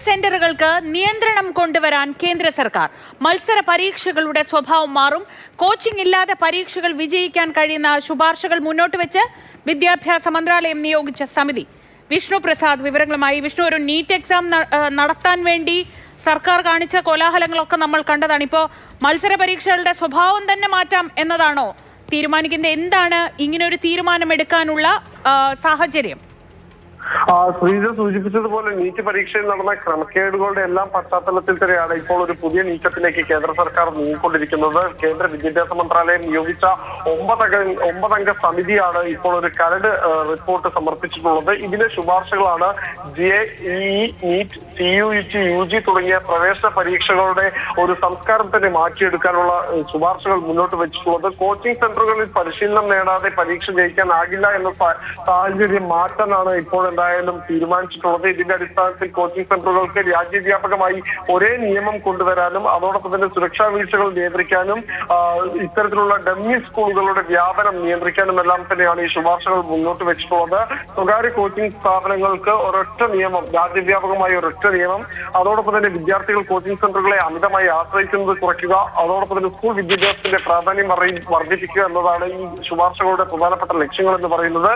സെന്ററുകൾക്ക് നിയന്ത്രണം കൊണ്ടുവരാൻ കേന്ദ്ര സർക്കാർ. മത്സര പരീക്ഷകളുടെ സ്വഭാവം മാറും. കോച്ചിംഗ് ഇല്ലാതെ പരീക്ഷകൾ വിജയിക്കാൻ കഴിയുന്ന ശുപാർശകൾ മുന്നോട്ട് വെച്ച് വിദ്യാഭ്യാസ മന്ത്രാലയം നിയോഗിച്ച സമിതി. വിഷ്ണു പ്രസാദ് വിവരങ്ങളുമായി. വിഷ്ണു, ഒരു നീറ്റ് എക്സാം നടത്താൻ വേണ്ടി സർക്കാർ കാണിച്ച കോലാഹലങ്ങളൊക്കെ നമ്മൾ കണ്ടതാണ്. ഇപ്പോൾ മത്സര പരീക്ഷകളുടെ സ്വഭാവം തന്നെ മാറ്റാം എന്നതാണോ തീരുമാനിക്കുന്നത്? എന്താണ് ഇങ്ങനെ ഒരു തീരുമാനമെടുക്കാനുള്ള സാഹചര്യം? ശ്രീജ സൂചിപ്പിച്ചതുപോലെ നീറ്റ് പരീക്ഷയിൽ നടന്ന ക്രമക്കേടുകളുടെ എല്ലാം പശ്ചാത്തലത്തിൽ തന്നെയാണ് ഇപ്പോൾ ഒരു പുതിയ നീക്കത്തിലേക്ക് കേന്ദ്ര സർക്കാർ നീങ്ങിക്കൊണ്ടിരിക്കുന്നത്. കേന്ദ്ര വിദ്യാഭ്യാസ മന്ത്രാലയം നിയോഗിച്ച ഒമ്പതംഗ സമിതിയാണ് ഇപ്പോൾ ഒരു കരട് റിപ്പോർട്ട് സമർപ്പിച്ചിട്ടുള്ളത്. ഇതിലെ ശുപാർശകളാണ് JEE, നീറ്റ്, CUET, UG തുടങ്ങിയ പ്രവേശന പരീക്ഷകളുടെ ഒരു സംസ്കാരം തന്നെ മാറ്റിയെടുക്കാനുള്ള ശുപാർശകൾ മുന്നോട്ട് വെച്ചിട്ടുള്ളത്. കോച്ചിംഗ് സെന്ററുകളിൽ പരിശീലനം നേടാതെ പരീക്ഷ ജയിക്കാനാകില്ല എന്ന സാഹചര്യം മാറ്റാനാണ് ഇപ്പോൾ എന്തായാലും തീരുമാനിച്ചിട്ടുള്ളത്. ഇതിന്റെ അടിസ്ഥാനത്തിൽ കോച്ചിംഗ് സെന്ററുകൾക്ക് രാജ്യവ്യാപകമായി ഒരേ നിയമം കൊണ്ടുവരാനും അതോടൊപ്പം തന്നെ സുരക്ഷാ വീഴ്ചകൾ നിയന്ത്രിക്കാനും ഇത്തരത്തിലുള്ള ഡമ്മി സ്കൂളുകളുടെ വ്യാപനം നിയന്ത്രിക്കാനും എല്ലാം തന്നെയാണ് ഈ ശുപാർശകൾ മുന്നോട്ട് വെച്ചിട്ടുള്ളത്. സ്വകാര്യ കോച്ചിംഗ് സ്ഥാപനങ്ങൾക്ക് ഒരൊറ്റ നിയമം, രാജ്യവ്യാപകമായി ഒരൊറ്റ നിയമം, അതോടൊപ്പം തന്നെ വിദ്യാർത്ഥികൾ കോച്ചിംഗ് സെന്ററുകളെ അമിതമായി ആശ്രയിക്കുന്നത് കുറയ്ക്കുക, അതോടൊപ്പം തന്നെ സ്കൂൾ വിദ്യാഭ്യാസത്തിന്റെ പ്രാധാന്യം വർദ്ധിപ്പിക്കുക എന്നതാണ് ഈ ശുപാർശകളുടെ പ്രധാനപ്പെട്ട ലക്ഷ്യങ്ങൾ എന്ന് പറയുന്നത്.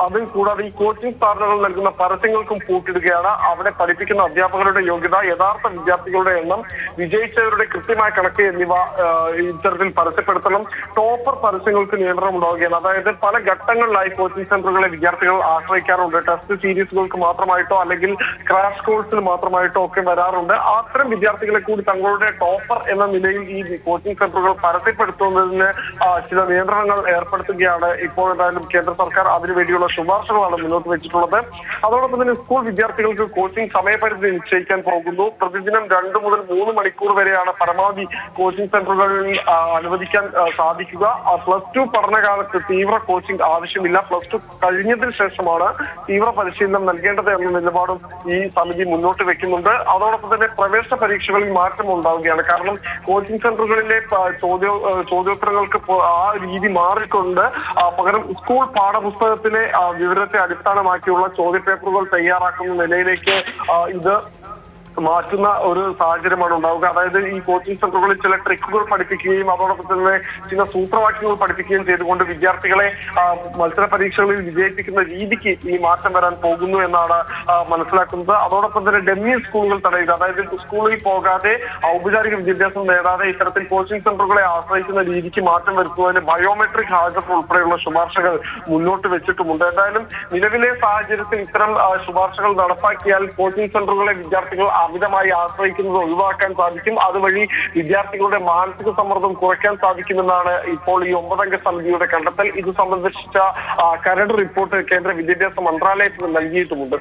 അതും കൂടാതെ ഈ കോച്ചിംഗ് സ്ഥാപനങ്ങൾ നൽകുന്ന പരസ്യങ്ങൾക്കും കൂട്ടിടുകയാണ്. അവിടെ പഠിപ്പിക്കുന്ന അധ്യാപകരുടെ യോഗ്യത, യഥാർത്ഥ വിദ്യാർത്ഥികളുടെ എണ്ണം, വിജയിച്ചവരുടെ കൃത്യമായ കണക്ക് എന്നിവ ഇത്തരത്തിൽ പരസ്യപ്പെടുത്തണം. ടോപ്പർ പരസ്യങ്ങൾക്ക് നിയന്ത്രണം ഉണ്ടാവുകയാണ്. അതായത് പല ഘട്ടങ്ങളിലായി കോച്ചിംഗ് സെന്ററുകളെ വിദ്യാർത്ഥികൾ ആശ്രയിക്കാറുണ്ട്. ടെസ്റ്റ് സീരീസുകൾക്ക് മാത്രമായിട്ടോ അല്ലെങ്കിൽ ക്രാഷ് കോഴ്സിന് മാത്രമായിട്ടോ ഒക്കെ വരാറുണ്ട്. അത്തരം വിദ്യാർത്ഥികളെ കൂടി തങ്ങളുടെ ടോപ്പർ എന്ന നിലയിൽ ഈ കോച്ചിംഗ് സെന്ററുകൾ പരസ്യപ്പെടുത്തുന്നതിന് ചില നിയന്ത്രണങ്ങൾ ഏർപ്പെടുത്തുകയാണ് ഇപ്പോൾ എന്തായാലും കേന്ദ്ര സർക്കാർ. അതിനുവേണ്ടിയുള്ള ശുപാർശകളാണ് മുന്നോട്ട് വെച്ചിട്ടുള്ളത്. അതോടൊപ്പം തന്നെ സ്കൂൾ വിദ്യാർത്ഥികൾക്ക് കോച്ചിംഗ് സമയപരിധി നിശ്ചയിക്കാൻ പോകുന്നു. പ്രതിദിനം 2 മുതൽ 3 മണിക്കൂർ വരെയാണ് പരമാവധി കോച്ചിംഗ് സെന്ററുകളിൽ അനുവദിക്കാൻ സാധിക്കുക. +2 പഠനകാലത്ത് തീവ്ര കോച്ചിംഗ് ആവശ്യമില്ല. +2 കഴിഞ്ഞതിന് ശേഷമാണ് തീവ്ര പരിശീലനം നൽകേണ്ടത് എന്ന നിലപാടും ഈ സമിതി മുന്നോട്ട് വെക്കുന്നുണ്ട്. അതോടൊപ്പം തന്നെ പ്രവേശന പരീക്ഷകളിൽ മാറ്റം ഉണ്ടാവുകയാണ്. കാരണം കോച്ചിംഗ് സെന്ററുകളിലെ ചോദ്യോത്തരങ്ങൾക്ക് ആ രീതി മാറിക്കൊണ്ട് പകരം സ്കൂൾ പാഠപുസ്തകത്തിലെ വിവരത്തെ അടിസ്ഥാനമാക്കിയുള്ള ചോദ്യപേപ്പറുകൾ തയ്യാറാക്കുന്ന നിലയിലേക്ക് ഇത് മാറ്റുന്ന ഒരു സാഹചര്യമാണ് ഉണ്ടാവുക. അതായത് ഈ കോച്ചിംഗ് സെന്ററുകളിൽ ചില ട്രിക്കുകൾ പഠിപ്പിക്കുകയും അതോടൊപ്പം തന്നെ ചില സൂത്രവാക്യങ്ങൾ പഠിപ്പിക്കുകയും ചെയ്തുകൊണ്ട് വിദ്യാർത്ഥികളെ മത്സര പരീക്ഷകളിൽ വിജയിപ്പിക്കുന്ന രീതിക്ക് ഈ മാറ്റം വരാൻ പോകുന്നു എന്നാണ് മനസ്സിലാക്കുന്നത്. അതോടൊപ്പം തന്നെ ഡമ്മി സ്കൂളുകൾ തടയുക, അതായത് സ്കൂളിൽ പോകാതെ ഔപചാരിക വിദ്യാഭ്യാസം നേടാതെ ഇത്തരത്തിൽ കോച്ചിംഗ് സെന്ററുകളെ ആശ്രയിക്കുന്ന രീതിക്ക് മാറ്റം വരുത്തുന്നതിന് ബയോമെട്രിക് ഹാജർ ഉൾപ്പെടെയുള്ള ശുപാർശകൾ മുന്നോട്ട് വെച്ചിട്ടുമുണ്ട്. എന്തായാലും നിലവിലെ സാഹചര്യത്തിൽ ഇത്തരം ശുപാർശകൾ നടപ്പാക്കിയാൽ കോച്ചിംഗ് സെന്ററുകളെ വിദ്യാർത്ഥികൾ അമിതമായി ആശ്രയിക്കുന്നത് ഒഴിവാക്കാൻ സാധിക്കും. അതുവഴി വിദ്യാർത്ഥികളുടെ മാനസിക സമ്മർദ്ദം കുറയ്ക്കാൻ സാധിക്കുമെന്നാണ് ഇപ്പോൾ ഈ 9 സമിതിയുടെ കണ്ടെത്തൽ. ഇത് സംബന്ധിച്ച കരട് റിപ്പോർട്ട് കേന്ദ്ര വിദ്യാഭ്യാസ മന്ത്രാലയത്തിന് നൽകിയിട്ടുമുണ്ട്.